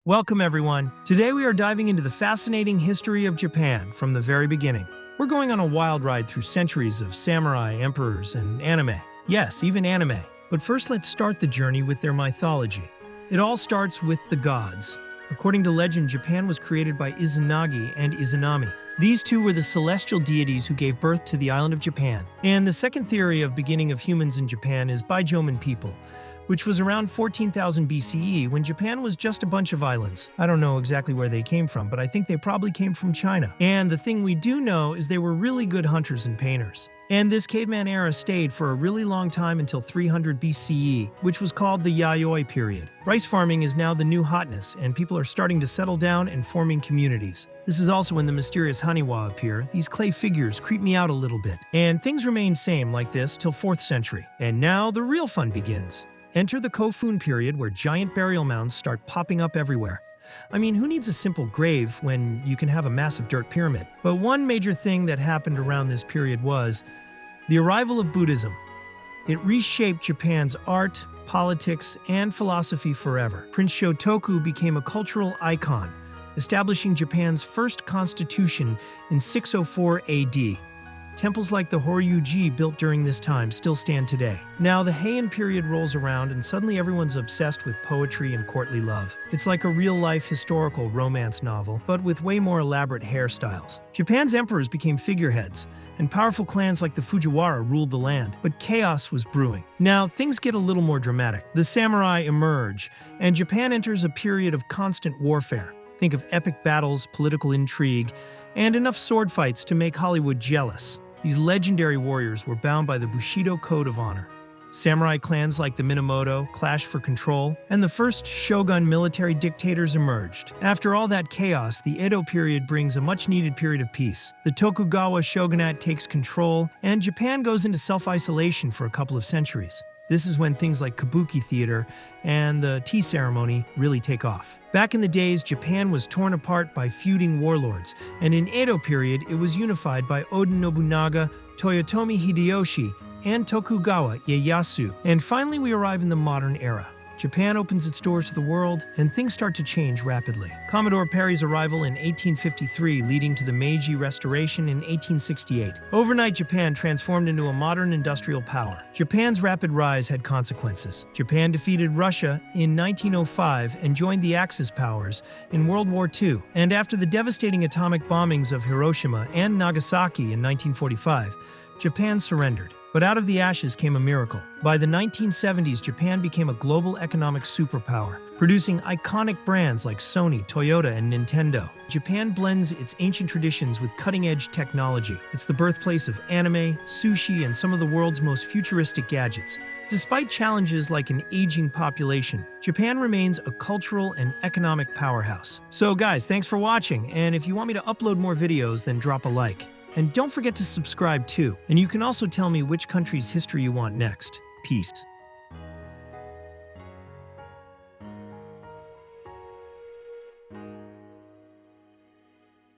Welcome, everyone. Today we are diving into the fascinating history of Japan from the very beginning. We're going on a wild ride through centuries of samurai, emperors, and anime. Yes, even anime. But first, let's start the journey with their mythology. It all starts with the gods. According to legend, Japan was created by Izanagi and Izanami. These two were the celestial deities who gave birth to the island of Japan. And the second theory of beginning of humans in Japan is Baijoman people, which was around 14,000 BCE when Japan was just a bunch of islands. I don't know exactly where they came from, but I think they probably came from China. And the thing we do know is they were really good hunters and painters. And this caveman era stayed for a really long time until 300 BCE, which was called the Yayoi period. Rice farming is now the new hotness, and people are starting to settle down and forming communities. This is also when the mysterious Haniwa appear. These clay figures creep me out a little bit. And things remained same like this till 4th century. And now the real fun begins. Enter the Kofun period, where giant burial mounds start popping up everywhere. I mean, who needs a simple grave when you can have a massive dirt pyramid? But one major thing that happened around this period was the arrival of Buddhism. It reshaped Japan's art, politics, and philosophy forever. Prince Shotoku became a cultural icon, establishing Japan's first constitution in 604 AD. Temples like the Horyuji built during this time still stand today. Now, the Heian period rolls around and suddenly everyone's obsessed with poetry and courtly love. It's like a real-life historical romance novel, but with way more elaborate hairstyles. Japan's emperors became figureheads, and powerful clans like the Fujiwara ruled the land, but chaos was brewing. Now, things get a little more dramatic. The samurai emerge, and Japan enters a period of constant warfare. Think of epic battles, political intrigue, and enough sword fights to make Hollywood jealous. These legendary warriors were bound by the Bushido Code of Honor. Samurai clans like the Minamoto clashed for control, and the first shogun military dictators emerged. After all that chaos, the Edo period brings a much-needed period of peace. The Tokugawa shogunate takes control, and Japan goes into self-isolation for a couple of centuries. This is when things like kabuki theater and the tea ceremony really take off. Back in the days, Japan was torn apart by feuding warlords, and in Edo period, it was unified by Oda Nobunaga, Toyotomi Hideyoshi, and Tokugawa Ieyasu. And finally, we arrive in the modern era. Japan opens its doors to the world, and things start to change rapidly. Commodore Perry's arrival in 1853, leading to the Meiji Restoration in 1868. Overnight, Japan transformed into a modern industrial power. Japan's rapid rise had consequences. Japan defeated Russia in 1905 and joined the Axis powers in World War II. And after the devastating atomic bombings of Hiroshima and Nagasaki in 1945, Japan surrendered. But out of the ashes came a miracle. By the 1970s, Japan became a global economic superpower, producing iconic brands like Sony, Toyota, and Nintendo. Japan blends its ancient traditions with cutting-edge technology. It's the birthplace of anime, sushi, and some of the world's most futuristic gadgets. Despite challenges like an aging population, Japan remains a cultural and economic powerhouse. So guys, thanks for watching, and if you want me to upload more videos, then drop a like. And don't forget to subscribe too. And you can also tell me which country's history you want next. Peace.